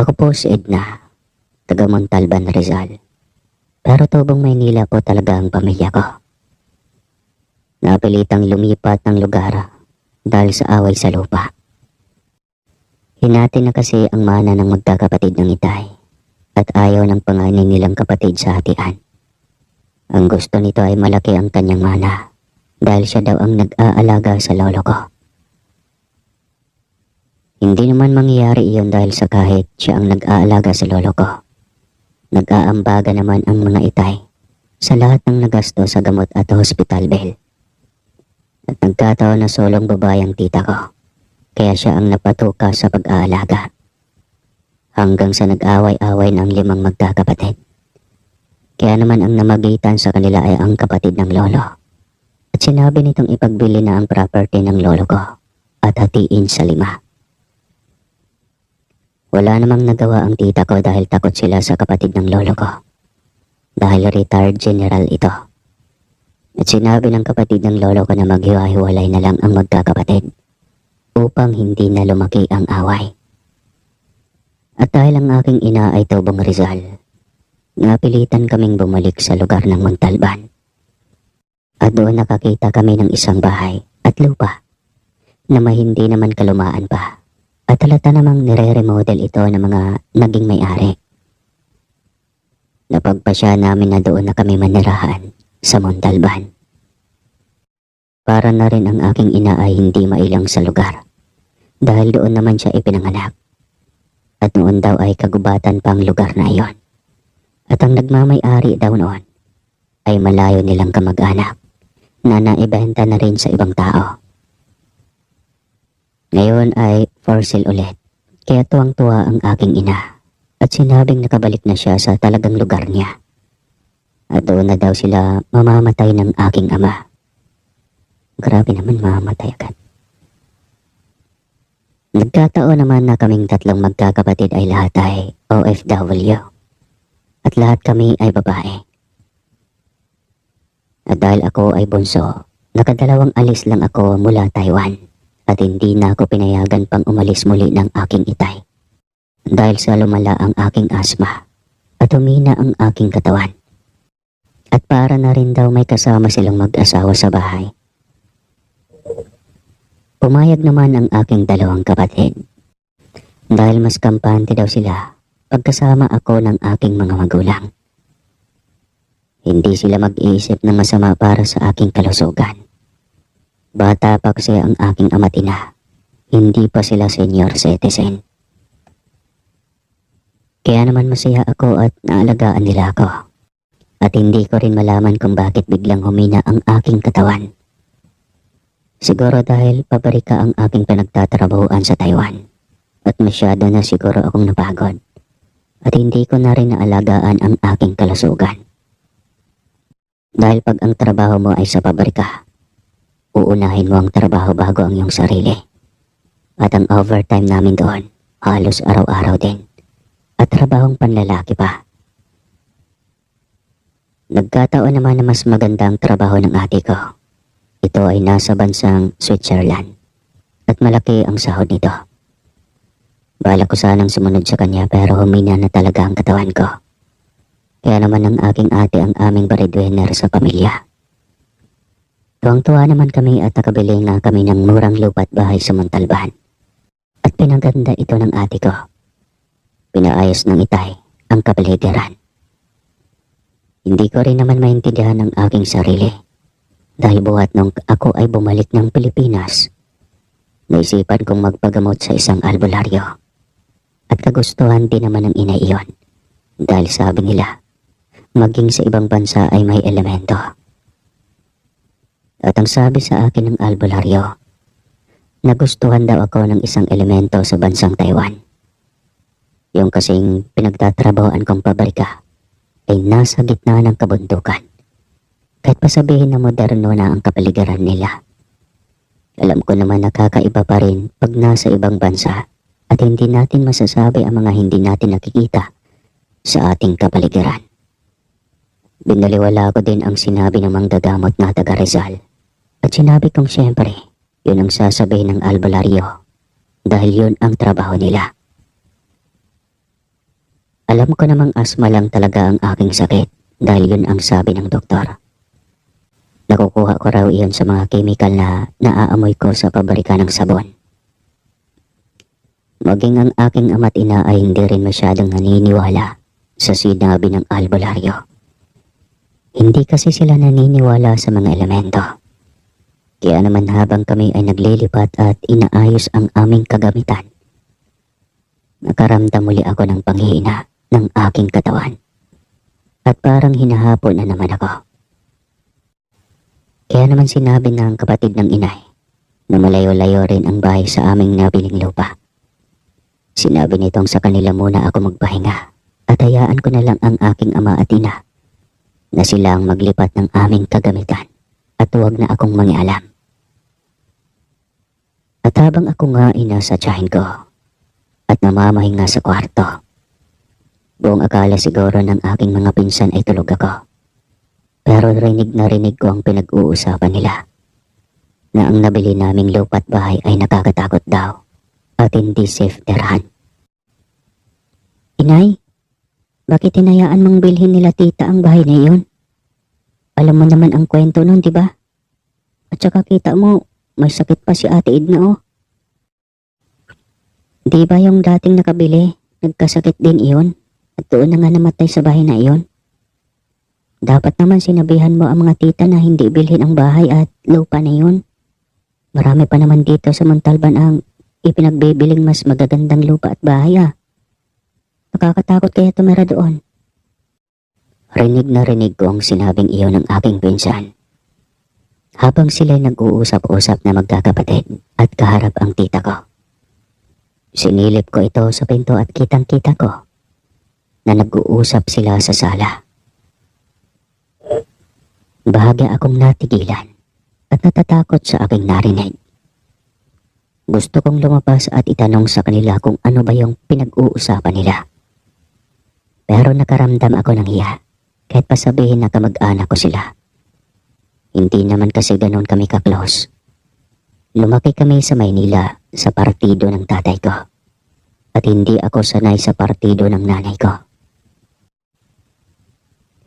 Ako po si Edna, taga Montalban, Rizal. Pero tubong Maynila po talaga ang pamilya ko. Napilitang lumipat ng lugar dahil sa away sa lupa. Hinati na kasi ang mana ng magkakapatid ng itay at ayaw ng panganay nilang kapatid sa hatian. Ang gusto nito ay malaki ang kanyang mana dahil siya daw ang nag-aalaga sa lolo ko. Hindi naman mangyayari iyon dahil sa kahit siya ang nag-aalaga sa lolo ko. Nag-aambaga naman ang mga itay sa lahat ng nagasto sa gamot at hospital bill. At nagkataon na solong babae ang tita ko, kaya siya ang napatuka sa pag-aalaga. Hanggang sa nag-away-away ng 5 magkakapatid. Kaya naman ang namagitan sa kanila ay ang kapatid ng lolo. At sinabi nitong ipagbili na ang property ng lolo ko at hatiin sa 5. Wala namang nagawa ang tita ko dahil takot sila sa kapatid ng lolo ko. Dahil retired general ito. At sinabi ng kapatid ng lolo ko na maghiwa-hiwalay na lang ang magkakapatid upang hindi na lumaki ang away. At dahil ang aking ina ay tubong Rizal, napilitan kaming bumalik sa lugar ng Montalban. At doon nakakita kami ng isang bahay at lupa na may hindi naman kalumaan pa. At halata namang nire-remodel ito ng mga naging may-ari. Napagpasya namin na doon na kami manirahan sa Montalban. Para na rin ang aking ina ay hindi mailang sa lugar dahil doon naman siya ipinanganak. At noon daw ay kagubatan pang lugar na iyon. At ang nagmamay-ari daw noon ay malayo nilang kamag-anak na naibenta na rin sa ibang tao. Ngayon ay for sale ulit, kaya tuwang-tuwa ang aking ina at sinabing nakabalik na siya sa talagang lugar niya. At doon na daw sila mamamatay ng aking ama. Grabe naman, mamamatay agad. Nagkataon naman na kaming 3 magkakapatid ay lahat ay OFW. At lahat kami ay babae. At dahil ako ay bunso, nakadalawang alis lang ako mula Taiwan. At hindi na ako pinayagan pang umalis muli ng aking itay. Dahil sa lumala ang aking asma at humina ang aking katawan. At para na rin daw may kasama silang mag-asawa sa bahay. Pumayag naman ang aking 2 kapatid. Dahil mas kampante daw sila pagkasama ako ng aking mga magulang. Hindi sila mag-iisip ng masama para sa aking kalusugan. Bata pa kasi ang aking ama't ina. Hindi pa sila senior citizen. Kaya naman masaya ako at naalagaan nila ako. At hindi ko rin malaman kung bakit biglang humina ang aking katawan. Siguro dahil paborika ang aking pinagtatrabahuan sa Taiwan. At masyado na siguro akong napagod. At hindi ko na rin naalagaan ang aking kalusugan. Dahil pag ang trabaho mo ay sa pabrika, uunahin mo ang trabaho bago ang iyong sarili. At ang overtime namin doon, halos araw-araw din. At trabahong panlalaki pa. Nagkataon naman na mas maganda ang trabaho ng ate ko. Ito ay nasa bansang Switzerland. At malaki ang sahod nito. Bala ko sanang sumunod sa kanya pero humina na talaga ang katawan ko. Kaya naman ang aking ate ang aming breadwinner sa pamilya. Tuwang-tuwa naman kami at nakabili nga kami ng murang lupa at bahay sa Montalban. At pinaganda ito ng ate ko. Pinaayos ng itay ang kapaligiran. Hindi ko rin naman maintindihan ang aking sarili. Dahil buhat nung ako ay bumalik ng Pilipinas, naisipan kong magpagamot sa isang albularyo. At kagustuhan din naman ng ina iyon. Dahil sabi nila, maging sa ibang bansa ay may elemento. At ang sabi sa akin ng albularyo, nagustuhan daw ako ng isang elemento sa bansang Taiwan. Yung kasing pinagtatrabahoan kong pabrika ay nasa gitna ng kabundukan. Kahit pa sabihin na moderno na ang kapaligiran nila. Alam ko naman nakakaiba pa rin pag nasa ibang bansa at hindi natin masasabi ang mga hindi natin nakikita sa ating kapaligiran. Binaliwala ko din ang sinabi ng manggagamot na taga Rizal. At sinabi kong siyempre, yun ang sasabihin ng albularyo dahil yun ang trabaho nila. Alam ko namang asma lang talaga ang aking sakit dahil yun ang sabi ng doktor. Nakukuha ko raw iyon sa mga chemical na naaamoy ko sa pabrika ng sabon. Maging ang aking ama't ina ay hindi rin masyadong naniniwala sa sinabi ng albularyo. Hindi kasi sila naniniwala sa mga elemento. Kaya naman habang kami ay naglilipat at inaayos ang aming kagamitan, nakaramdam muli ako ng panghihina ng aking katawan. At parang hinahapon na naman ako. Kaya naman sinabi ng kapatid ng inay na malayo-layo rin ang bahay sa aming nabiling lupa. Sinabi nitong sa kanila muna ako magpahinga at hayaan ko na lang ang aking ama at ina na sila ang maglipat ng aming kagamitan at huwag na akong mangialam. At habang ako nga ay nasa tiyahin ko at namamahinga sa kwarto, buong akala siguro ng aking mga pinsan ay tulog ako. Pero rinig na rinig ko ang pinag-uusapan nila na ang nabili naming lupa't bahay ay nakakatakot daw at hindi safe tirahan. Inay, bakit hinayaan mong bilhin nila tita ang bahay na iyon? Alam mo naman ang kwento nun, di ba? At saka kita mo, may sakit pa si Ate Edna, oh. Di ba yung dating nakabili, nagkasakit din iyon at doon na nga namatay sa bahay na iyon? Dapat naman sinabihan mo ang mga tita na hindi bilhin ang bahay at lupa na iyon. Marami pa naman dito sa Montalban ang ipinagbibiling mas magagandang lupa at bahay, ah. Nakakatakot kaya tumira doon. Rinig na rinig ko ang sinabing iyon ng aking pinsan. Habang sila'y nag-uusap-usap na magkakapatid at kaharap ang tita ko. Sinilip ko ito sa pinto at kitang-kita ko na nag-uusap sila sa sala. Bahagya akong natigilan at natatakot sa aking narinig. Gusto kong lumabas at itanong sa kanila kung ano ba yung pinag-uusapan nila. Pero nakaramdam ako ng hiya kahit pa sabihin na kamag-anak ko sila. Hindi naman kasi ganoon kami ka-close. Lumaki kami sa Maynila sa partido ng tatay ko at hindi ako sanay sa partido ng nanay ko.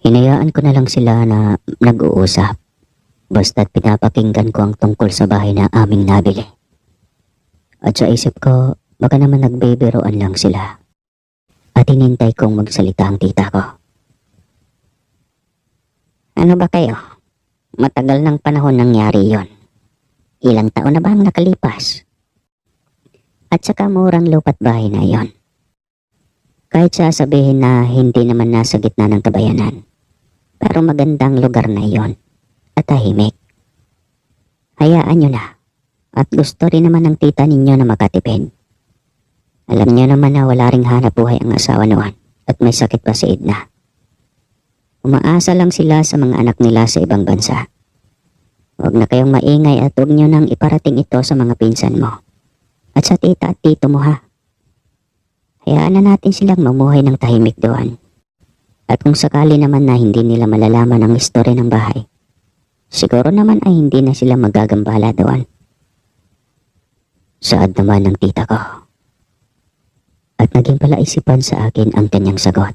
Hinayaan ko na lang sila na nag-uusap basta't pinapakinggan ko ang tungkol sa bahay na aming nabili. At sa isip ko, baka naman nagbibiroan lang sila at hinintay kong magsalita ang tita ko. Ano ba kayo? Matagal ng panahon nangyari yon. Ilang taon na ba ang nakalipas? At saka murang lupa't bahay na yon. Kahit sasabihin na hindi naman nasa gitna ng kabayanan, pero magandang lugar na yon at tahimik. Hayaan nyo na at gusto rin naman ng tita ninyo na makatipid. Alam nyo naman na wala ring hanap buhay ang asawa noon at may sakit pa si Edna. Umaasa lang sila sa mga anak nila sa ibang bansa. Huwag na kayong maingay at huwag nyo nang iparating ito sa mga pinsan mo at sa tita at tito mo, ha. Hayaan na natin silang mamuhay ng tahimik doon. At kung sakali naman na hindi nila malalaman ang istorya ng bahay, siguro naman ay hindi na sila magagambala doon. Saad naman ng tita ko. At naging palaisipan sa akin ang kanyang sagot.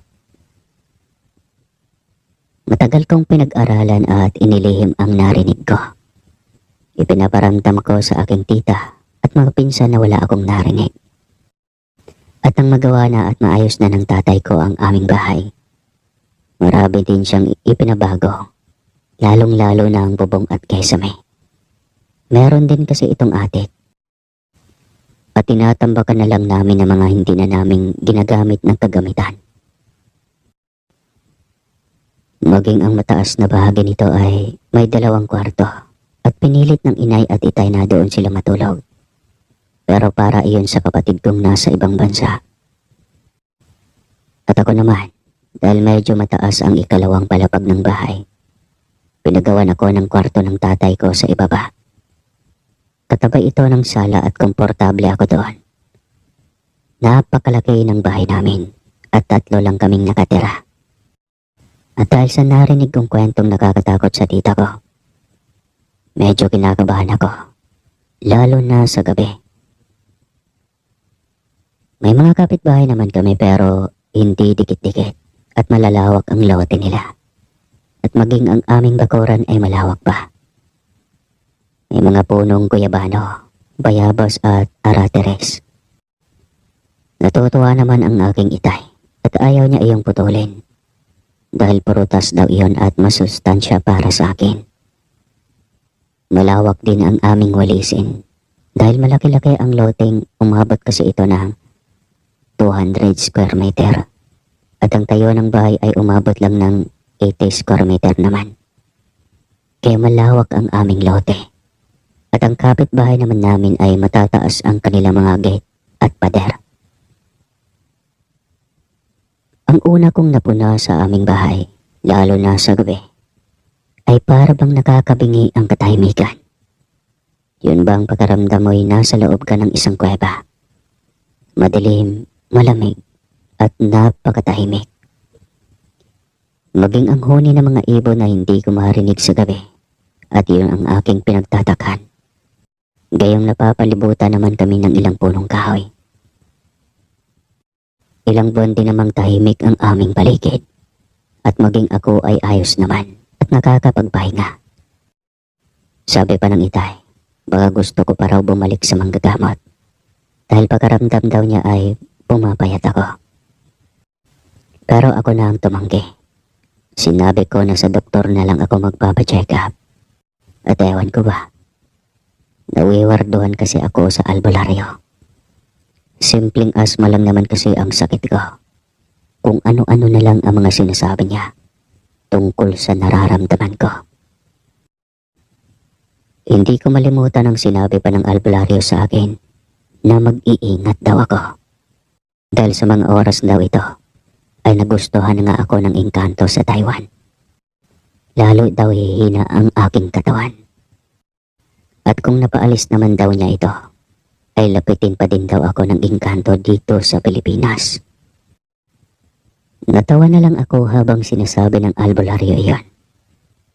Matagal kong pinag-aralan at inilihim ang narinig ko. Ipinaparamdam ko sa aking tita at mga pinsan na wala akong narinig. At nang magawa na at maayos na ng tatay ko ang aming bahay, marami din siyang ipinabago, lalong-lalo na ang bubong at kesame. Meron din kasi itong atik. At tinatambakan na lang namin ng mga hindi na naming ginagamit ng kagamitan. Maging ang mataas na bahagi nito ay may 2 kwarto at pinilit ng inay at itay na doon sila matulog. Pero para iyon sa kapatid kong nasa ibang bansa. At ako naman, dahil medyo mataas ang 2 palapag ng bahay, pinagawan ako ng kwarto ng tatay ko sa ibaba. Katabay ito ng sala at komportable ako doon. Napakalaki ng bahay namin at 3 lang kaming nakatira. At dahil sa narinig kong kwentong nakakatakot sa tita ko, medyo kinakabahan ako, lalo na sa gabi. May mga kapitbahay naman kami pero hindi dikit-dikit at malalawak ang lote nila. At maging ang aming bakuran ay malawak pa. May mga punong guyabano, bayabas at arateres. Natutuwa naman ang aking itay at ayaw niya iyong putulin. Dahil prutas daw iyon at masustansya para sa akin. Malawak din ang aming walisin. Dahil malaki-laki ang loteng, umabot kasi ito ng 200 square meter. At ang tayo ng bahay ay umabot lang ng 80 square meter naman. Kaya malawak ang aming lote. At ang kapitbahay naman namin ay matataas ang kanilang mga gate at pader. Ang una kong napuna sa aming bahay, lalo na sa gabi, ay para bang nakakabingi ang katahimikan. Yun bang pakiramdam mo'y nasa loob ka ng isang kuweba? Madilim, malamig, at napakatahimik. Maging ang huni ng mga ibon na hindi ko marinig sa gabi, at yun ang aking pinagtatakan. Gayong napapalibutan naman kami ng ilang punong kahoy. Ilang buwan din namang tahimik ang aming paligid, at maging ako ay ayos naman at nakakapagpahinga. Sabi pa ng itay, baka gusto ko pa raw bumalik sa manggagamot dahil pagkaramdam daw niya ay pumapayat ako. Pero ako na ang tumanggi. Sinabi ko na sa doktor na lang ako magpapacheck up. At ewan ko ba, nawiwarduhan kasi ako sa albularyo. Simpleng asma lang naman kasi ang sakit ko. Kung ano-ano na lang ang mga sinasabi niya tungkol sa nararamdaman ko. Hindi ko malimutan ang sinabi pa ng albularyo sa akin na mag-iingat daw ako. Dahil sa mga oras daw ito ay nagustuhan na nga ako ng engkanto sa Taiwan. Lalo daw hihina ang aking katawan. At kung napaalis naman daw niya ito, ay lapitin pa din daw ako ng engkanto dito sa Pilipinas. Natawa na lang ako habang sinasabi ng albularyo iyon.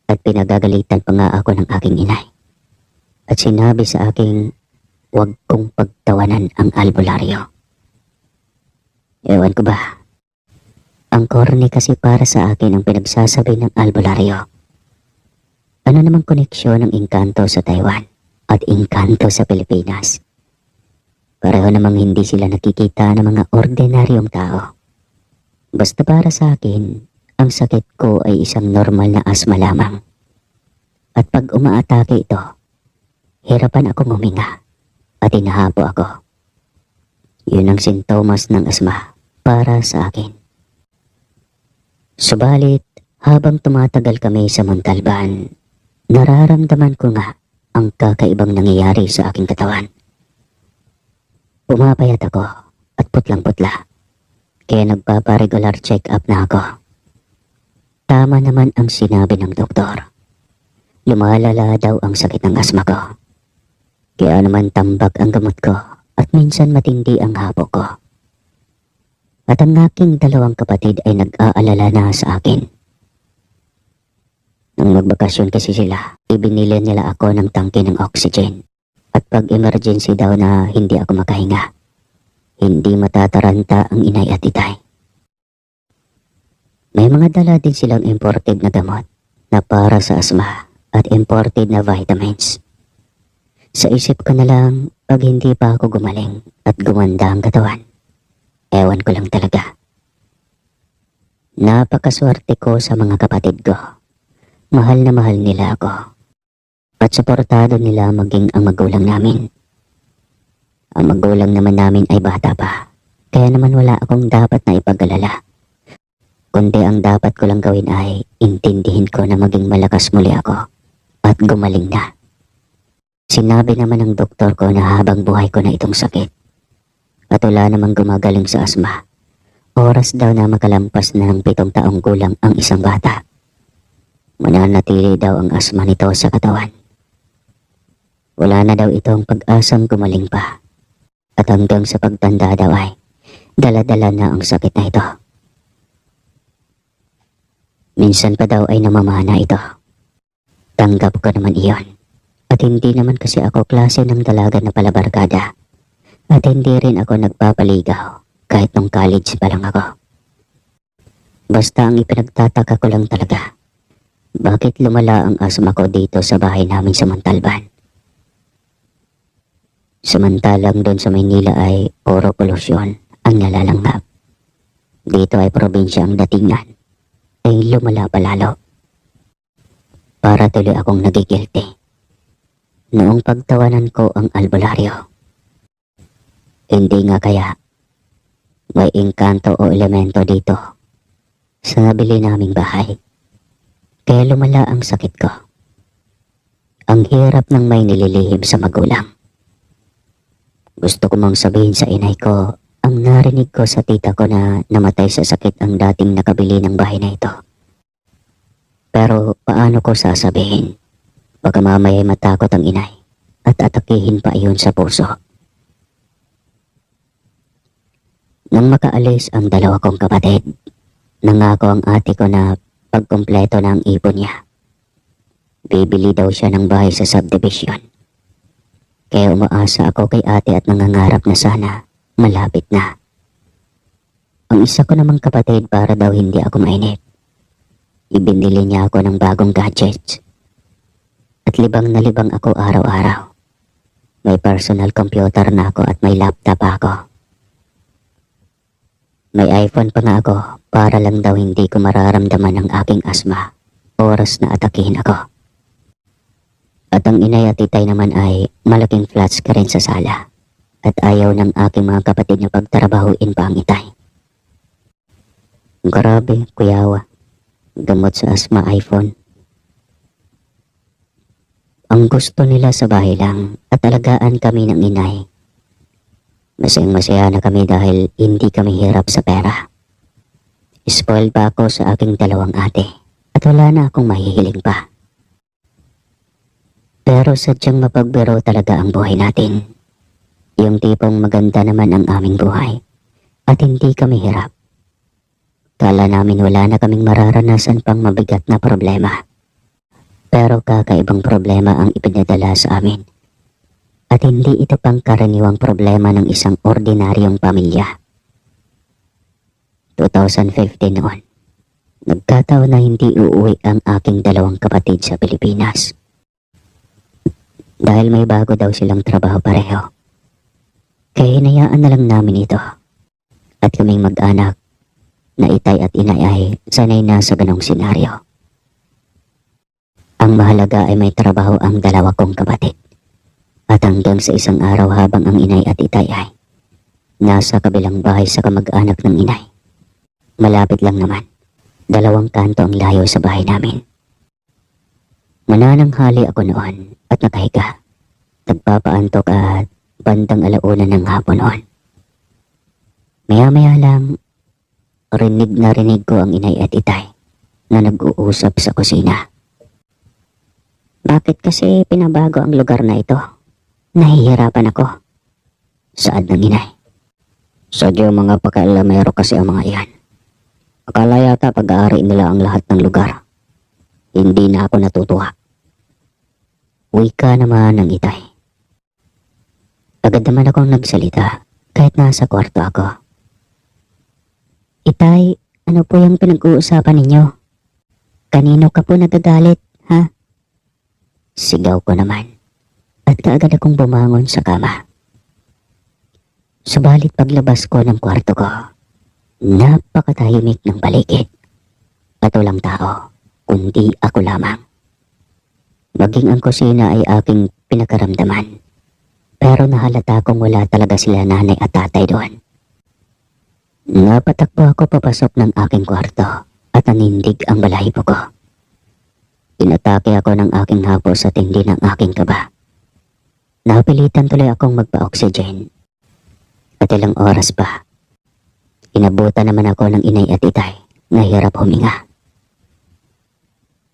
At pinagagalitan pa nga ako ng aking inay. At sinabi sa aking huwag kong pagtawanan ang albularyo. Ewan ko ba, ang corny kasi para sa akin ang pinagsasabi ng albularyo. Ano namang koneksyon ng engkanto sa Taiwan at engkanto sa Pilipinas? Pareho namang hindi sila nakikita ng mga ordinaryong tao. Basta para sa akin, ang sakit ko ay isang normal na asma lamang. At pag umaatake ito, hirapan akong huminga at hinahapo ako. Yun ang sintomas ng asma para sa akin. Subalit, habang tumatagal kami sa Montalban, nararamdaman ko nga ang kakaibang nangyayari sa aking katawan. Pumapayat ako at putlang-putla, kaya nagpapa-regular check-up na ako. Tama naman ang sinabi ng doktor. Lumalala daw ang sakit ng asma ko. Kaya naman tambak ang gamot ko at minsan matindi ang hapo ko. At ang aking dalawang kapatid ay nag-aalala na sa akin. Nang magbakasyon kasi sila, ibinili nila ako ng tangke ng oxygen. At pag emergency daw na hindi ako makahinga, hindi matataranta ang inay at itay. May mga dala din silang imported na gamot na para sa asma at imported na vitamins. Sa isip ko na lang, pag hindi pa ako gumaling at gumanda ang katawan, ewan ko lang talaga. Napakaswerte ko sa mga kapatid ko. Mahal na mahal nila ako. At suportado nila maging ang magulang namin. Ang magulang naman namin ay bata pa, kaya naman wala akong dapat na ipag-alala. Kundi ang dapat ko lang gawin ay intindihin ko na maging malakas muli ako at gumaling na. Sinabi naman ng doktor ko na habang buhay ko na itong sakit at wala namang gumagaling sa asma. Oras daw na makalampas na ng 7 taong gulang ang isang bata, mananatili daw ang asma nito sa katawan. Wala na daw itong pag-asang gumaling pa. At hanggang sa pagtanda daw ay dala-dala na ang sakit na ito. Minsan pa daw ay namamana ito. Tanggap ko naman iyon. At hindi naman kasi ako klase ng dalaga na palabarkada. At hindi rin ako nagpapaligaw kahit nung college pa lang ako. Basta ang ipinagtataka ko lang talaga, bakit lumala ang asma ko dito sa bahay namin sa Montalban? Samantalang doon sa Maynila ay puro polusyon ang nalalanghap. Dito ay probinsya ang datingan, ay lumala pa lalo. Para tuloy akong nagigilty. Noong pagtawanan ko ang albularyo. Hindi nga kaya may engkanto o elemento dito sa nabili naming bahay. Kaya lumala ang sakit ko. Ang hirap ng may nililihim sa magulang. Gusto ko mang sabihin sa inay ko ang narinig ko sa tita ko na namatay sa sakit ang dating nakabili ng bahay na ito. Pero paano ko sasabihin? Baka mamaya matakot ang inay at atakihin pa iyon sa puso. Nang makaalis ang dalawa kong kapatid, nangako ang ate ko na pagkumpleto na ang ipon niya. Bibili daw siya ng bahay sa subdivision. Kaya umaasa ako kay ate at nangangarap na sana malapit na. Ang isa ko namang kapatid para daw hindi ako mainip. Ibinili niya ako ng bagong gadgets. At libang na libang ako araw-araw. May personal computer na ako at may laptop ako. May iPhone pa nga ako para lang daw hindi ko mararamdaman ang aking asma oras na atakihin ako. At ang inay at titay naman ay malaking flat screen sa sala at ayaw ng aking mga kapatid na pagtrabahuin pa ang itay. Grabe, kuyawa. Gamot sa asma iPhone. Ang gusto nila sa bahay lang at alagaan kami ng inay. Masayang-masaya na kami dahil hindi kami hirap sa pera. Spoiled pa ako sa aking dalawang ate at wala na akong mahihiling pa. Pero sadyang mapagbiro talaga ang buhay natin. Yung tipong maganda naman ang aming buhay at hindi kami hirap. Kala namin wala na kaming mararanasan pang mabigat na problema. Pero kakaibang problema ang ipinadala sa amin. At hindi ito pang karaniwang problema ng isang ordinaryong pamilya. 2015 noon, nagkataon na hindi uuwi ang aking dalawang kapatid sa Pilipinas. Dahil may bago daw silang trabaho pareho. Kaya hinayaan na lang namin ito. At kaming mag-anak na itay at inay ay sanay na sa ganong senaryo. Ang mahalaga ay may trabaho ang dalawa kong kapatid. At hanggang sa isang araw habang ang inay at itay ay nasa kabilang bahay sa kamag-anak ng inay. Malapit lang naman, 2 kanto ang layo sa bahay namin. Manananghali ako noon at nakahiga. Nagpapaantok at bandang 1:00 ng hapon noon. Maya-maya lang, rinig ko ang inay at itay na nag-uusap sa kusina. Bakit kasi pinabago ang lugar na ito? Nahihirapan ako. Saad ng inay. Sadyo mga pakailamero kasi ang mga iyan. Akala yata pag-aari nila ang lahat ng lugar. Hindi na ako natutuwa. Wika naman ng itay. Agad naman akong nagsalita kahit nasa kwarto ako. Itay, ano po yung pinag-uusapan ninyo? Kanino ka po nagagalit, ha? Sigaw ko naman at kaagad akong bumangon sa kama. Subalit paglabas ko ng kwarto ko, napakatahimik ng paligid at walang tao, kundi ako lamang. Maging ang kusina ay aking pinakaramdaman, pero nahalata kong wala talaga sila nanay at tatay doon. Napatakbo ako papasok ng aking kwarto at nanindig ang balahibo ko. Inatake ako ng aking hapos at hindi ng aking kaba. Napilitan tuloy akong magpa-oxygen. At ilang oras pa, inabutan naman ako ng inay at itay na hirap huminga.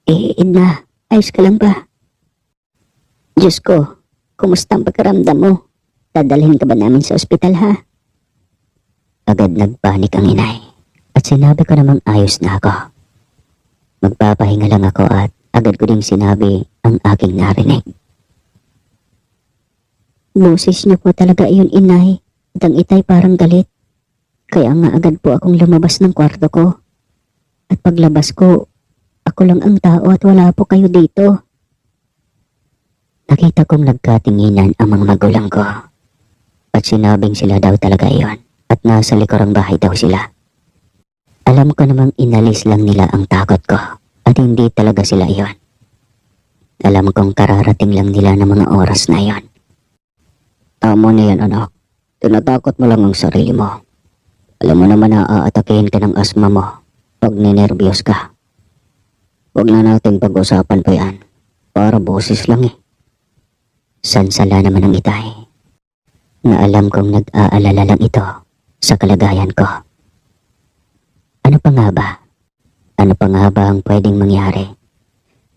Ina, ayos ka lang ba? Diyos ko, kumusta ang pagkaramdam mo? Dadalhin ka ba namin sa ospital ha? Agad nagpanik ang inay at sinabi ko namang ayos na ako. Magpapahinga lang ako at agad ko ding sinabi ang aking narinig. Boses niyo po talaga iyon, inay. At ang itay parang galit. Kaya nga agad po akong lumabas ng kwarto ko. At paglabas ko, ako lang ang tao at wala po kayo dito. Nakita kong nagkatinginan ang mga magulang ko. At sinabing sila daw talaga iyon. At nasa likurang bahay daw sila. Alam ko namang inalis lang nila ang takot ko. At hindi talaga sila iyon. Alam kong kararating lang nila ng mga oras na iyon. Tama na yan, anak. Tinatakot mo lang ang sarili mo. Alam mo naman na aatakihin ka ng asma mo pag ninervyos ka. Huwag na natin pag-usapan pa yan. Para boses lang eh. Sansala naman ang itay. Na alam kong nag-aalala lang ito sa kalagayan ko. Ano pa nga ba? Ano pa nga ba ang pwedeng mangyari?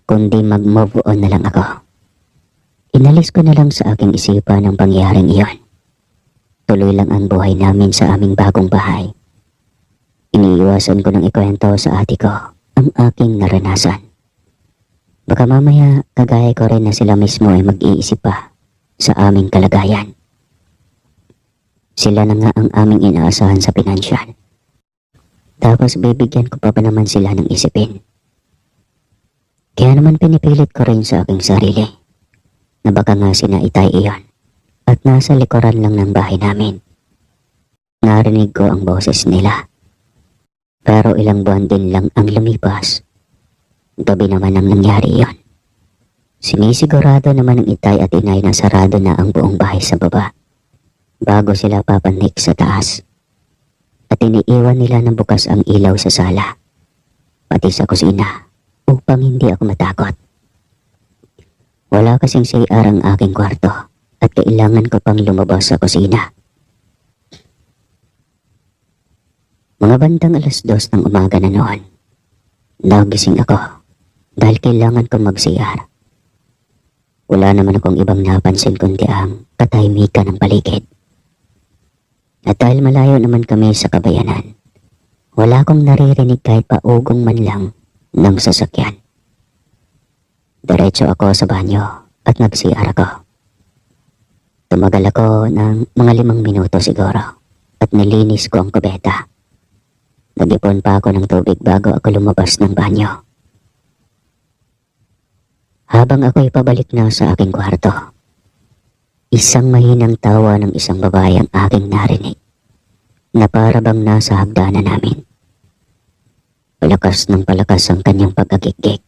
Kundi mag-move on na lang ako. Inalis ko na lang sa aking isipan ang pangyayaring iyon. Tuloy lang ang buhay namin sa aming bagong bahay. Iniiwasan ko ng ikwento sa ate ko ang aking naranasan. Baka mamaya kagaya ko rin na sila mismo ay mag-iisip pa sa aming kalagayan. Sila na nga ang aming inaasahan sa pinansyal. Tapos bibigyan ko pa ba naman sila ng isipin? Kaya naman pinipilit ko rin sa aking sarili na baka nga sinaitay iyon at nasa likuran lang ng bahay namin. Narinig ko ang boses nila. Pero ilang buwan din lang ang lumipas. Gabi naman ang nangyari iyon. Sinisigurado naman ng itay at inay na sarado na ang buong bahay sa baba bago sila papanik sa taas. At iniiwan nila ng bukas ang ilaw sa sala, pati sa kusina, upang hindi ako matakot. Wala kasing CR ang aking kwarto at kailangan ko pang lumabas sa kusina. Mga bandang 2:00 ng umaga na noon, nagising ako dahil kailangan kong mag-CR. Wala naman akong ibang napansin kundi ang katahimikan ng paligid. At dahil malayo naman kami sa kabayanan, wala akong naririnig kahit paugong man lang ng sasakyan. Diretso ako sa banyo at nag-CR ako. Tumagal ako ng mga 5 minuto siguro at nilinis ko ang kubeta. Nag-ipon pa ako ng tubig bago ako lumabas ng banyo. Habang ako'y pabalik na sa aking kwarto, isang mahinang tawa ng isang babae ang aking narinig na para bang nasa hagdanan namin. Palakas ng palakas ang kanyang pagkagigig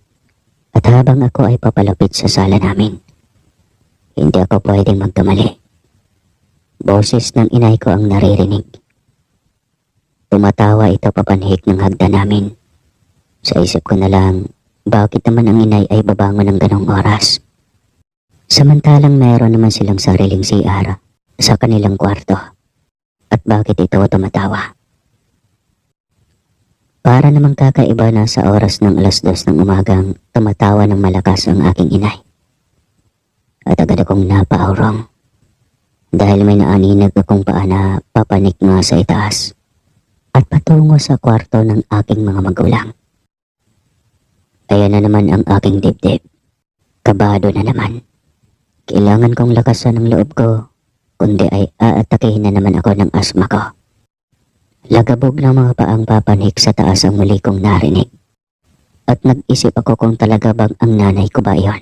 at habang ako ay papalapit sa sala namin, hindi ako pwedeng magkamali. Boses ng inay ko ang naririnig. Tumatawa ito papanhik ng hagdan namin. Sa isip ko na lang, bakit naman ang inay ay babangon ng ganong oras? Samantalang meron naman silang sariling CR sa kanilang kwarto. At bakit ito tumatawa? Para namang kakaiba na sa oras ng 2:00 ng umagang tumatawa ng malakas ang aking inay. At agad akong napaurong dahil may naaninag akong paa na papanik nga sa itaas at patungo sa kwarto ng aking mga magulang. Ayan na naman ang aking dibdib. Kabado na naman. Kailangan kong lakasan ang loob ko, kundi ay aatakihin na naman ako ng asma ko. Lagabog ng mga paang papanik sa taas ang muli kong narinig. At nag-isip ako kung talaga bang ang nanay ko ba iyon.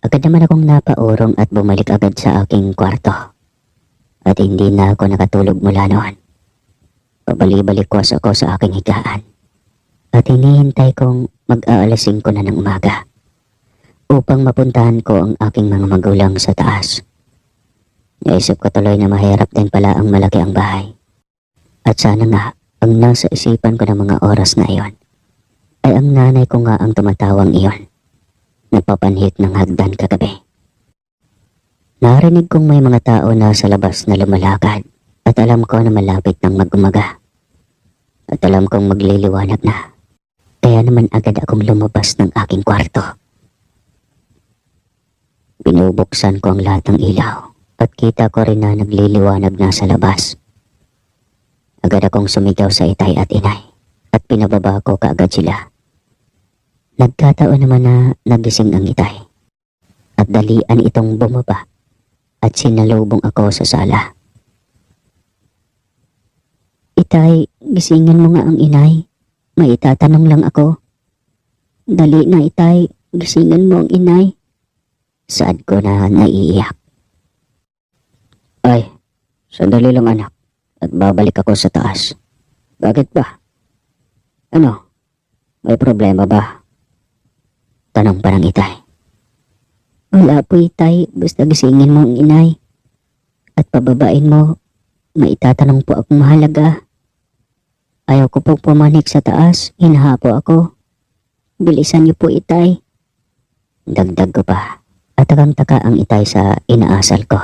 Agad naman akong napaurong at bumalik agad sa aking kwarto. At hindi na ako nakatulog mula noon. Pabali-balikwas ako sa aking higaan. At hinihintay kong mag-aalas 5 na ng umaga upang mapuntahan ko ang aking mga magulang sa taas. Naisip ko tuloy na mahirap din pala ang malaki ang bahay. At sana nga, ang nasa isipan ko ng mga oras na iyon ay ang nanay ko nga ang tumatawang iyon. Nagpapanhik ng hagdan kagabi. Narinig kong may mga tao na sa labas na lumalakad at alam ko na malapit ng mag-umaga. At alam kong magliliwanag na. Kaya naman agad akong lumabas ng aking kwarto. Binubuksan ko ang lahat ng ilaw at kita ko rin na nagliliwanag na sa labas. Agad akong sumigaw sa itay at inay at pinababa ko kaagad sila. Nagkataon naman na nagising ang itay at dalian itong bumaba at sinalubong ako sa sala. Itay, gisingin mo nga ang inay. May itatanong lang ako. Dali na itay, gisingin mo ang inay. Saad ko na naiiyak. Ay, sandali lang anak, at babalik ako sa taas. Bakit ba? Ano? May problema ba? Tanong pa ng itay. Wala po itay, basta gisingin mo ang inay. At pababain mo, may itatanong po akong mahalaga. Ayaw ko pong pumanik sa taas, hinahapo ako. Bilisan niyo po itay. Dagdag ko pa, at takang-taka ang itay sa inaasal ko.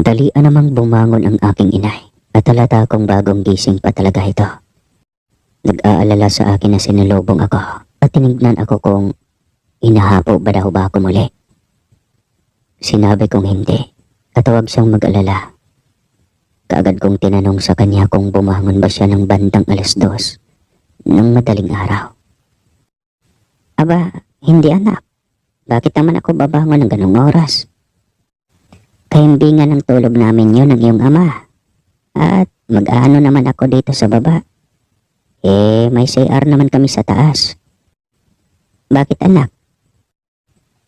Dalian namang bumangon ang aking inay, at halata kong bagong gising pa talaga ito. Nag-aalala sa akin na sinulubong ako, at tinignan ako kung hinahapo ba daw ba ako muli. Sinabi kong hindi, at huwag siyang mag-alala. Kaagad kong tinanong sa kanya kung bumangon ba siya ng bandang 2:00 ng madaling araw. Aba, hindi anak. Bakit naman ako babangon ng ganong oras? Kahimbingan ng tulog namin yun ng iyong ama. At mag-aano naman ako dito sa baba. May CR naman kami sa taas. Bakit anak?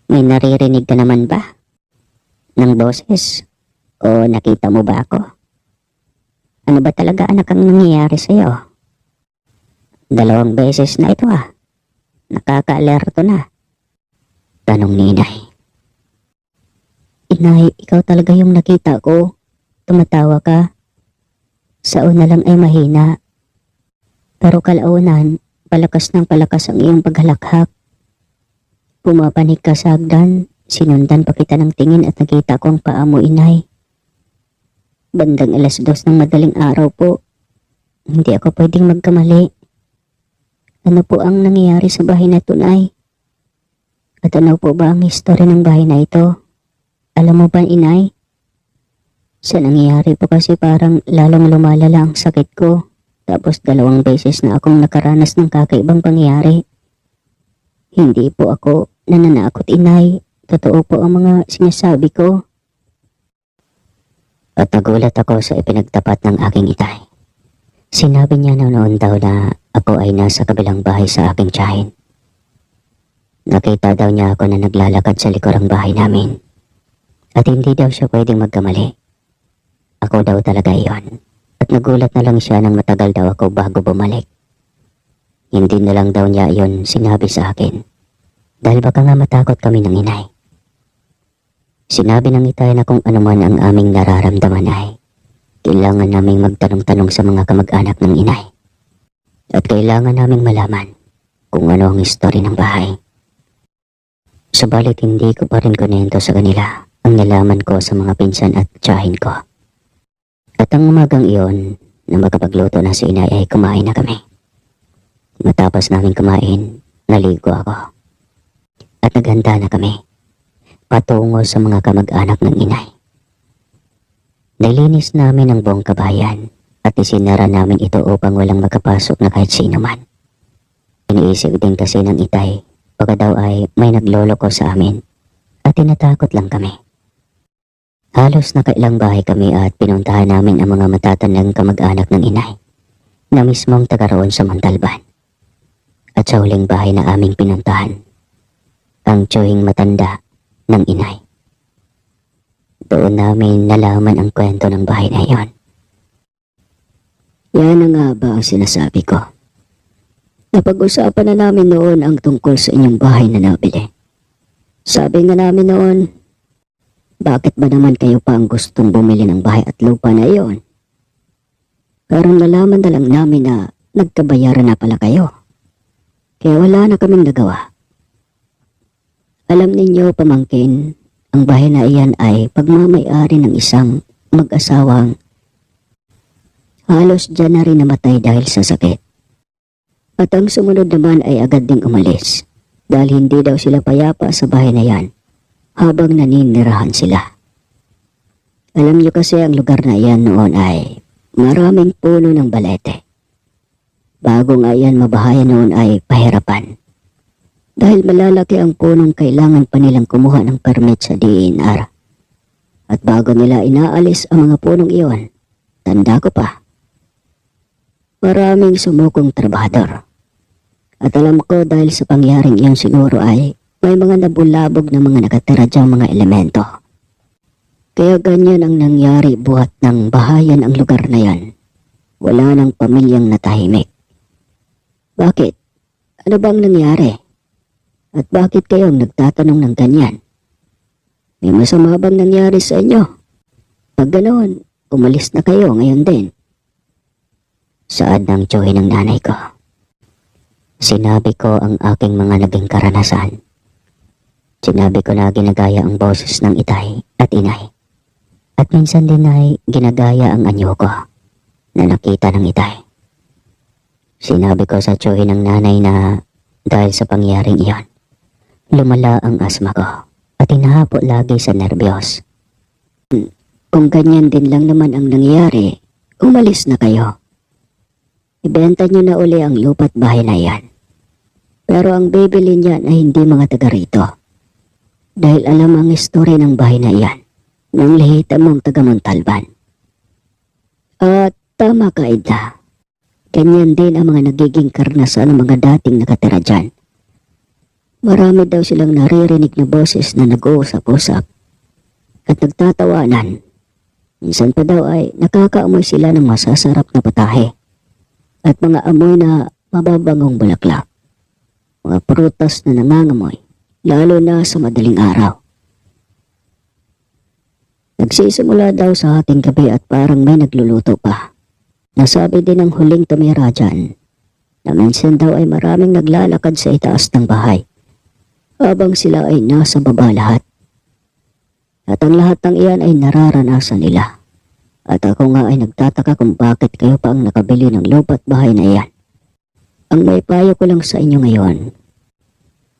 May naririnig ka naman ba? Ng boses? O nakita mo ba ako? Ano ba talaga anak ang nangyayari sa'yo? 2 beses na ito Nakaka-alerto na. Tanong ni inay. Inay, ikaw talaga yung nakita ko. Tumatawa ka. Sa una lang ay mahina. Pero kalaunan, palakas ng palakas ang iyong paghalakhak. Pumapanig ka sa hagdan, sinundan pa kita ng tingin at nakita ko ang paa mo, inay. Bandang 2:00 ng madaling araw po. Hindi ako pwedeng magkamali. Ano po ang nangyayari sa bahay na ito, Nay? At ano po ba ang history ng bahay na ito? Alam mo ba, inay? Sa nangyayari po kasi parang lalong lumalala ang sakit ko. Tapos 2 beses na akong nakaranas ng kakaibang pangyayari. Hindi po ako nananakot, inay. Totoo po ang mga sinasabi ko. At nagulat ako sa ipinagtapat ng aking itay. Sinabi niya na noon daw na ako ay nasa kabilang bahay sa aking tiyahin. Nakita daw niya ako na naglalakad sa likurang bahay namin. At hindi daw siya pwedeng magkamali. Ako daw talaga iyon. At nagulat na lang siya nang matagal daw ako bago bumalik. Hindi na lang daw niya iyon sinabi sa akin. Dahil baka nga matakot kami ng inay. Sinabi ng itay na kung ano man ang aming nararamdaman ay kailangan naming magtanong-tanong sa mga kamag-anak ng inay. At kailangan naming malaman kung ano ang history ng bahay. Subalit hindi ko pa rin kunento sa kanila ang nalaman ko sa mga pinsan at tiyahin ko. At ang umagang iyon na makapagluto na si inay ay kumain na kami. Matapos namin kumain, naligo ako. At naghanda na kami patungo sa mga kamag-anak ng inay. Nilinis namin ang buong kabayan at isinara namin ito upang walang makapasok na kahit sino man. Iniisip din kasi ng itay baka daw ay may nagloloko sa amin at tinatakot lang kami. Halos nakailang bahay kami at pinuntahan namin ang mga matatandang kamag-anak ng inay na mismong taga roon sa Montalban. At sa huling bahay na aming pinuntahan, ang tiyuhing matanda ng inay. Doon namin nalaman ang kwento ng bahay na iyon. Yan na nga ba ang sinasabi ko? Napag-usapan na namin noon ang tungkol sa inyong bahay na nabili. Sabi nga namin noon, bakit ba naman kayo pa ang gustong bumili ng bahay at lupa na iyon? Pero nalaman na lang namin na nagkabayaran na pala kayo. Kaya wala na kaming nagawa. Alam ninyo, pamangkin, ang bahay na iyan ay pagmamay-ari ng isang mag-asawang halos dyan na rin namatay dahil sa sakit. At ang sumunod naman ay agad ding umalis dahil hindi daw sila payapa sa bahay na yan habang naninirahan sila. Alam nyo kasi ang lugar na iyan noon ay maraming puno ng balete. Bago nga iyan mabahayan noon ay pahirapan. Dahil malalaki ang punong kailangan pa nilang kumuha ng permit sa DNR. At bago nila inaalis ang mga punong iyon, tanda ko pa, Maraming sumukong trabahador. At alam ko dahil sa pangyaring iyon siguro ay may mga nabulabog na mga nakatira dyang mga elemento. Kaya ganyan ang nangyari buhat ng bahayan ang lugar na yan. Wala ng pamilyang natahimik. Bakit? Ano bang nangyari? At bakit kayong nagtatanong ng ganyan? May masama bang nangyari sa inyo? Pag ganoon, umalis na kayo ngayon din. Saad ng tiyuhin ng nanay ko. Sinabi ko ang aking mga naging karanasan. Sinabi ko na ginagaya ang boses ng itay at inay. At minsan din ay ginagaya ang anyo ko na nakita ng itay. Sinabi ko sa tiyuhin ng nanay na dahil sa pangyaring iyon, lumala ang asma ko at hinahapo lagi sa nerbiyos. Kung ganyan din lang naman ang nangyari, umalis na kayo. Ibenta nyo na uli ang lupa't bahay na yan. Pero ang bibili niyan ay hindi mga taga rito. Dahil alam ang istorya ng bahay na iyan ng lihita mong taga Montalban. At tama ka, Ida. Ganyan din ang mga nagiging karanasan ng mga dating nakatira dyan. Marami daw silang naririnig na boses na nag-uusap-usap at nagtatawanan. Minsan pa daw ay nakakaamoy sila ng masasarap na patahe at mga amoy na mababangong bulaklak. Mga prutas na nangangamoy, lalo na sa madaling araw. Nagsisimula daw sa ating gabi at parang may nagluluto pa. Nasabi din ng huling tumira dyan na minsan daw ay maraming naglalakad sa itaas ng bahay habang sila ay nasa baba lahat. At ang lahat ng iyan ay nararanasan nila. At ako nga ay nagtataka kung bakit kayo pa ang nakabili ng lupa't bahay na iyan. Ang may payo ko lang sa inyo ngayon,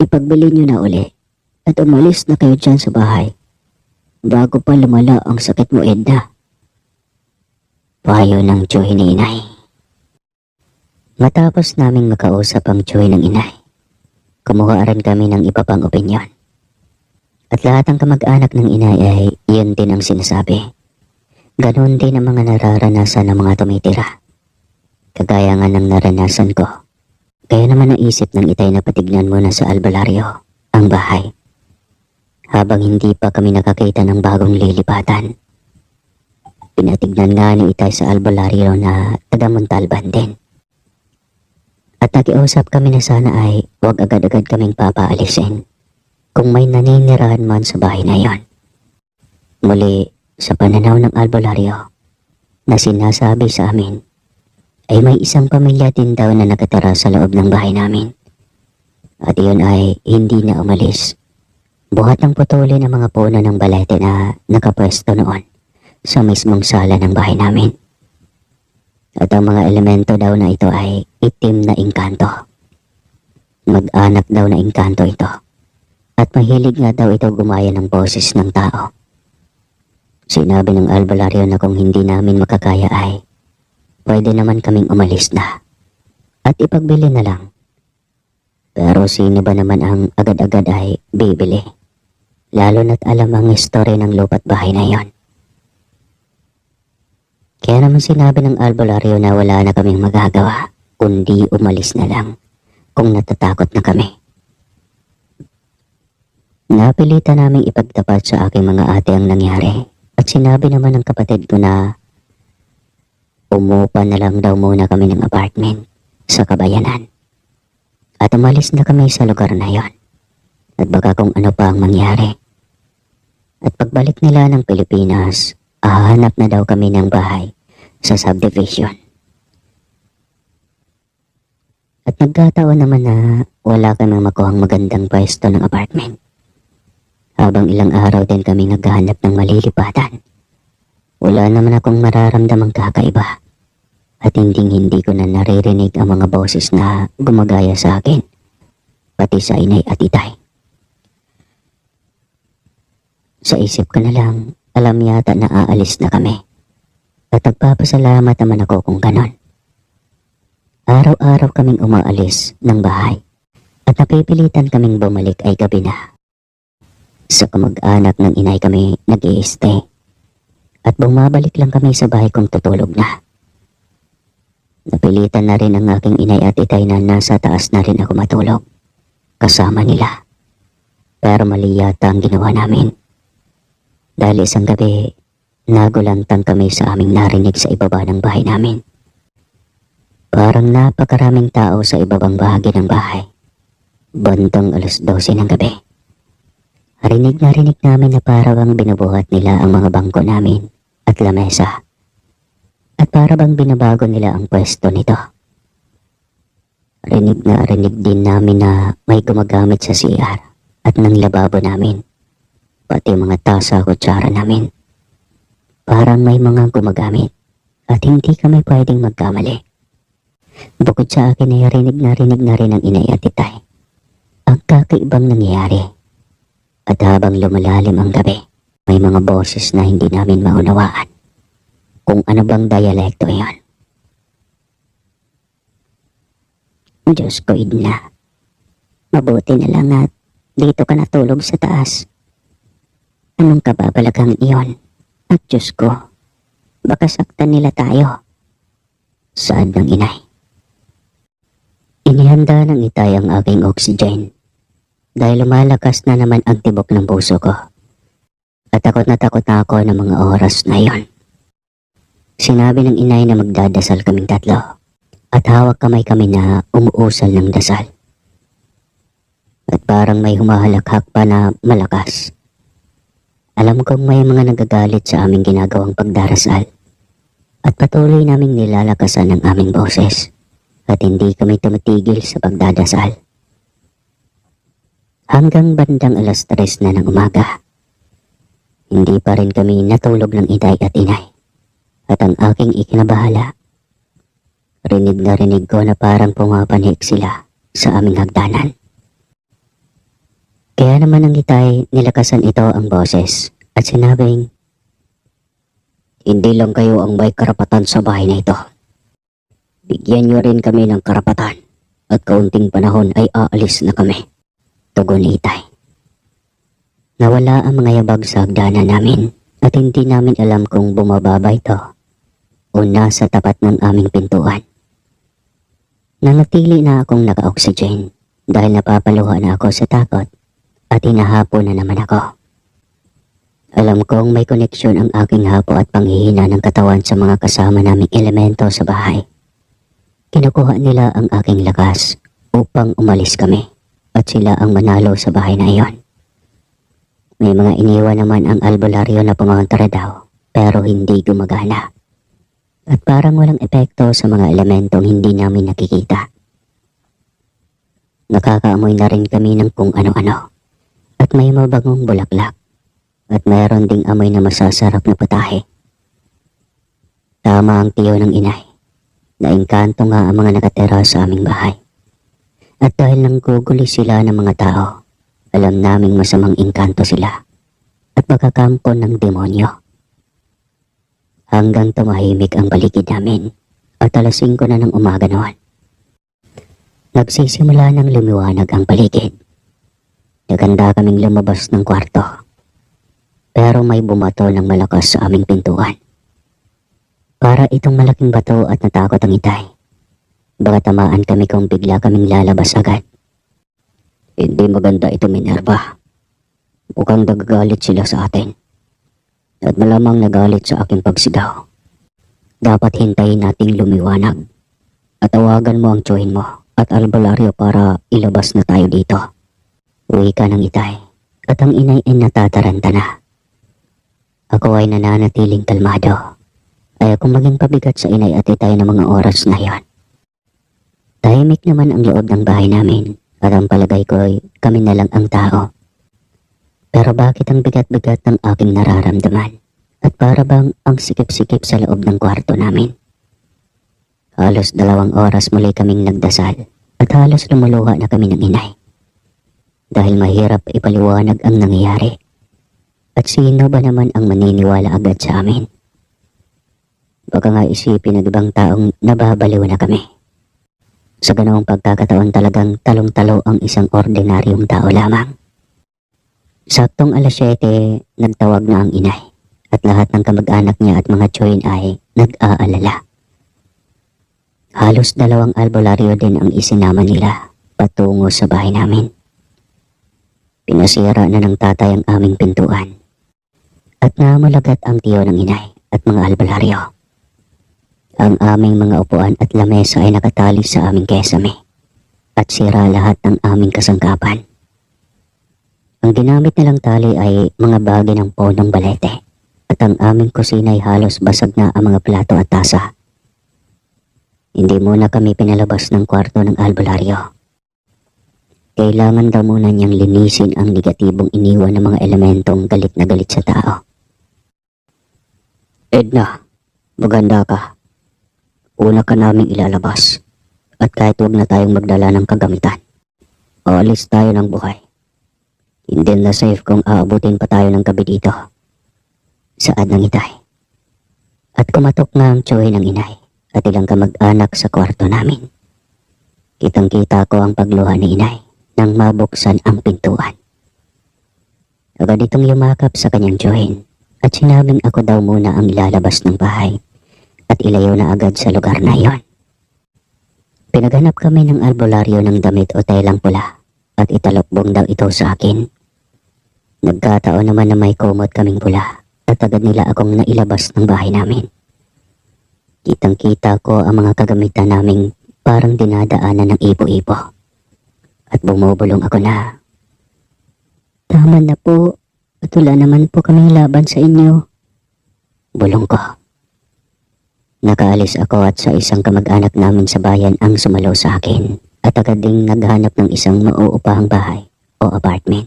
ipagbili nyo na uli at umalis na kayo dyan sa bahay bago pa lumala ang sakit mo, Edna. Payo ng tiyuhin ni inay. Matapos naming makausap ang tiyuhin ng inay, kumuha rin kami ng iba pang opinyon. At lahat ng kamag-anak ng inay ay iyon din ang sinasabi. Ganon din ang mga nararanasan ng mga tumitira. Kagaya nga ng naranasan ko. Kaya naman naisip ng itay na patignan muna sa albularyo ang bahay. Habang hindi pa kami nakakita ng bagong lilipatan. Pinatignan nga ni itay sa albularyo na taga Montalban din. At nakiusap kami na sana ay huwag agad-agad kaming papaalisin kung may naninirahan man sa bahay na yon. Muli, sa pananaw ng albularyo na sinasabi sa amin, ay may isang pamilya din daw na nakatira sa loob ng bahay namin. At iyon ay hindi na umalis. Buhat ng putuli ng mga puno ng balete na nakapwesto noon sa mismong sala ng bahay namin. At ang mga elemento daw na ito ay itim na engkanto. Mag-anak daw na engkanto ito. At mahilig nga daw ito gumaya ng boses ng tao. Sinabi ng albularyo na kung hindi namin makakaya ay pwede naman kaming umalis na at ipagbili na lang. Pero sino ba naman ang agad-agad ay bibili? Lalo na't alam ang istorya ng lupa't bahay na yon. Kaya naman sinabi ng albularyo na wala na kaming magagawa kundi umalis na lang kung natatakot na kami. Napilitan naming ipagtapat sa aking mga ate ang nangyari. At sinabi naman ng kapatid ko na umupa na lang daw muna kami ng apartment sa Kabayanan. At umalis na kami sa lugar na yon. At baka kung ano pa ang mangyari. At pagbalik nila ng Pilipinas, hahanap na daw kami ng bahay sa subdivision. At nagkataon naman na wala kaming makuhang magandang pwesto ng apartment. Habang ilang araw din kami naghahanap ng malilipatan. Wala naman akong mararamdamang kakaiba. At hindi ko na naririnig ang mga boses na gumagaya sa akin. Pati sa inay at itay. Sa isip ko na lang, alam yata na aalis na kami. At nagpapasalamat naman ako kung ganon. Araw-araw kaming umaalis ng bahay. At napipilitan kaming bumalik ay gabi na. Sa kamag-anak ng inay kami nag-i-stay. At bumabalik lang kami sa bahay kung tutulog na. Napilitan na rin ang aking inay at itay na nasa taas na rin ako matulog. Kasama nila. Pero mali yata ang ginawa namin. Dahil isang gabi, nagulantang kami sa aming narinig sa ibaba ng bahay namin. Parang napakaraming tao sa ibabang bahagi ng bahay. Bandang 12:00 ng gabi. Rinig na rinig namin na parang binubuhat nila ang mga bangko namin at lamesa. At parang binabago nila ang pwesto nito. Rinig na rinig din namin na may gumagamit sa CR at ng lababo namin. Pati mga tasa at kutsara namin. Parang may mga gumagamit at hindi kami pwedeng magkamali. Bukod sa akin ay rinig na rin ang inay at itay. Ang kakaibang nangyayari. At habang lumalalim ang gabi, may mga boses na hindi namin maunawaan. Kung ano bang dialekto yan. Diyos ko, Idna. Mabuti na lang at dito ka natulog sa taas. Anong kababalaghang iyon? At Diyos ko, baka saktan nila tayo. Saad ng inay. Inihanda ng itay ang aking oxygen dahil lumalakas na naman ang tibok ng puso ko. At takot na ako ng mga oras na iyon. Sinabi ng inay na magdadasal kaming tatlo at hawak kamay kami na umuusal ng dasal. At parang may humahalakhak pa na malakas. Alam kong may mga nagagalit sa aming ginagawang pagdarasal at patuloy naming nilalakasan ang aming boses at hindi kami tumitigil sa pagdadasal. Hanggang bandang 3:00 na ng umaga, hindi pa rin kami natulog ng itay at inay. At ang aking ikinabahala, rinig na rinig ko na parang pumapanik sila sa aming hagdanan. Kaya naman ang itay, nilakasan ito ang boses at sinabing, hindi lang kayo ang may karapatan sa bahay na ito. Bigyan niyo rin kami ng karapatan at kaunting panahon ay aalis na kami. Tugon ni itay. Nawala ang mga yabag sa hagdanan namin at hindi namin alam kung bumababa ito o nasa tapat ng aming pintuan. Nanatili na akong naka-oxygen dahil napapaluha na ako sa takot at hinahapon na naman ako. Alam kong may koneksyon ang aking hapo at panghihina ng katawan sa mga kasama naming elemento sa bahay. Kinukuha nila ang aking lakas upang umalis kami at sila ang manalo sa bahay na iyon. May mga iniwan naman ang albularyo na pumontra daw pero hindi gumagana. At parang walang epekto sa mga elementong hindi namin nakikita. Nakakaamoy na rin kami ng kung ano-ano at may mabagong bulaklak at mayroon ding amoy na masasarap na putahe. Tama ang tiyo ng inay. Naengkanto nga ang mga nakatira sa aming bahay. At dahil nangguguli sila ng mga tao, alam naming masamang engkanto sila at magkakampo ng demonyo. Hanggang tumahimik ang paligid namin at 5:00 na ng umaga noon. Nagsisimula ng lumiwanag ang paligid. Naganda kaming lumabas ng kwarto. Pero may bumato ng malakas sa aming pintuan. Para itong malaking bato at natakot ang itay. Baka tamaan kami kung bigla kaming lalabas agad. Hindi maganda ito, Minerva. Mukhang nagagalit sila sa atin. At malamang nagalit sa aking pagsigaw. Dapat hintayin nating lumiwanag. At tawagan mo ang tsuhin mo at albularyo para ilabas na tayo dito. Uwi ka ng itay at ang inay ay natataranta na. Ako ay nananatiling kalmado. Ayaw kong maging pabigat sa inay at itay ng mga oras na yon. Tahimik naman ang loob ng bahay namin at ang palagay ko ay kami na lang ang tao. Pero bakit ang bigat-bigat ng aking nararamdaman at para bang ang sikip-sikip sa loob ng kwarto namin? Halos 2 oras muli kaming nagdasal at halos lumuluha na kami ng inay. Dahil mahirap ipaliwanag ang nangyayari. At sino ba naman ang maniniwala agad sa amin? Baka nga isipin ng ibang taong nababaliw na kami. Sa ganoong pagkakataon talagang talong-talo ang isang ordinaryong tao lamang. Saktong 7:00, nagtawag na ang inay at lahat ng kamag-anak niya at mga tsuhin ay nag-aalala. Halos 2 albularyo din ang isinama nila patungo sa bahay namin. Pinasira na ng tatay ang aming pintuan at namulagat ang tiyo ng inay at mga albularyo. Ang aming mga upuan at lamesa ay nakatali sa aming kesame at sira lahat ng aming kasangkapan. Ang ginamit nilang tali ay mga bagay ng ponong balete at ang aming kusina ay halos basag na ang mga plato at tasa. Hindi muna kami pinalabas ng kwarto ng albularyo. Kailangan daw muna niyang linisin ang negatibong iniwan ng mga elementong galit na galit sa tao. Edna, maganda ka. Una ka naming ilalabas at kahit huwag na tayong magdala ng kagamitan. Aalis tayo ng buhay. Hindi na safe kung aabutin pa tayo ng gabi dito. Saad ng itay. At kumatok nga ang tsuhin ng inay at ilang kamag-anak sa kwarto namin. Kitang-kita ko ang pagluha ni inay nang mabuksan ang pintuan. Agad itong yumakap sa kanyang tsuhin at sinabing ako daw muna ang ilalabas ng bahay at ilayo na agad sa lugar na iyon. Pinaghanap kami ng albularyo ng damit o telang pula at italokbong daw ito sa akin. Nagkataon naman na may kumot kaming pula at agad nila akong nailabas ng bahay namin. Kitang-kita ko ang mga kagamitan naming parang dinadaanan ng ipo-ipo. At bumubulong ako na, "Tama na po, at wala naman po kaming laban sa inyo." Bulong ko. Nakaalis ako at sa isang kamag-anak namin sa bayan ang sumalo sa akin at agad ding naghanap ng isang mauupahang bahay o apartment.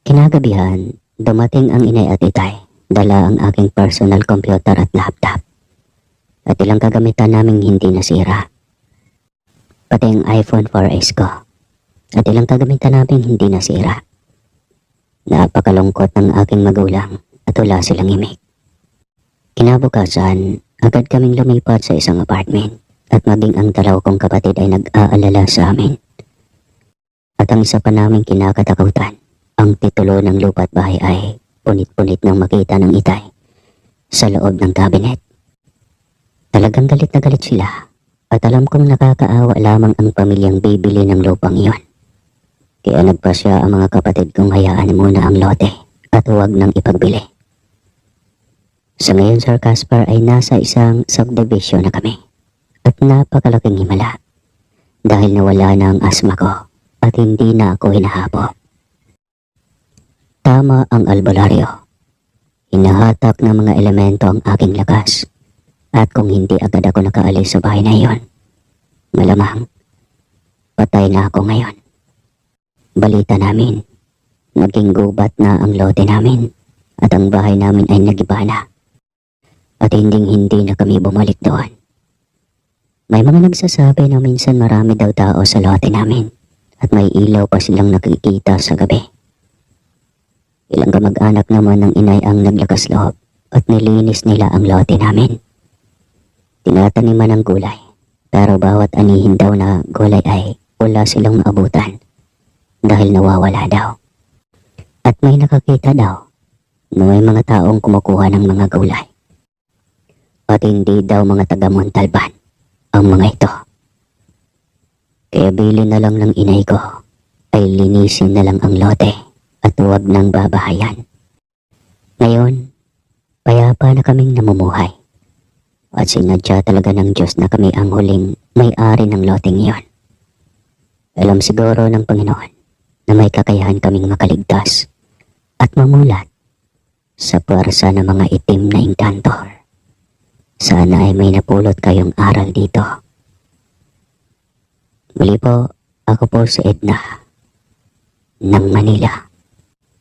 Kinagabihan, dumating ang inay at itay. Dala ang aking personal computer at laptop. At ilang kagamitan naming hindi nasira. Pati ang iPhone 4S ko. At ilang kagamitan naming hindi nasira. Napakalungkot ng aking magulang at wala silang imik. Kinabukasan, agad kaming lumipat sa isang apartment at maging ang 2 kong kapatid ay nag-aalala sa amin. At ang isa pa naming kinakatakutan, ang titulo ng lupa at bahay ay punit-punit nang makita ng itay sa loob ng cabinet. Talagang galit na galit sila at alam kong nakakaawa lamang ang pamilyang bibili ng lupang iyon. Kaya nagpasya ang mga kapatid kong hayaan muna ang lote at huwag nang ipagbili. Sa ngayon, Sir Casper, ay nasa isang subdivision na kami at napakalaking himala dahil nawala na ang asma ko at hindi na ako hinahabol. Tama ang albularyo. Hinahatak ng mga elemento ang aking lakas at kung hindi agad ako nakaalis sa bahay na iyon, malamang patay na ako ngayon. Balita namin, naging gubat na ang lote namin at ang bahay namin ay nagiba na at hindi na kami bumalik doon. May mga nagsasabi na minsan marami daw tao sa lote namin at may ilaw pa silang nakikita sa gabi. Ilang kamag-anak naman ng inay ang naglakas loob at nilinis nila ang lote namin. Tinataniman ng gulay, pero bawat anihin daw na gulay ay wala silang maabutan dahil nawawala daw. At may nakakita daw na may mga taong kumukuha ng mga gulay. At hindi daw mga taga Montalban ang mga ito. Kaya bili na lang ng inay ko ay linisin na lang ang lote at huwag nang babahayan. Ngayon, payapa na kaming namumuhay. At sinadya talaga ng Diyos na kami ang huling may-ari ng loteng iyon. Alam siguro ng Panginoon na may kakayahan kaming makaligtas at mamulat sa puwersa ng mga itim na engkantor. Sana ay may napulot kayong aral dito. Muli po, ako po si Edna ng Manila.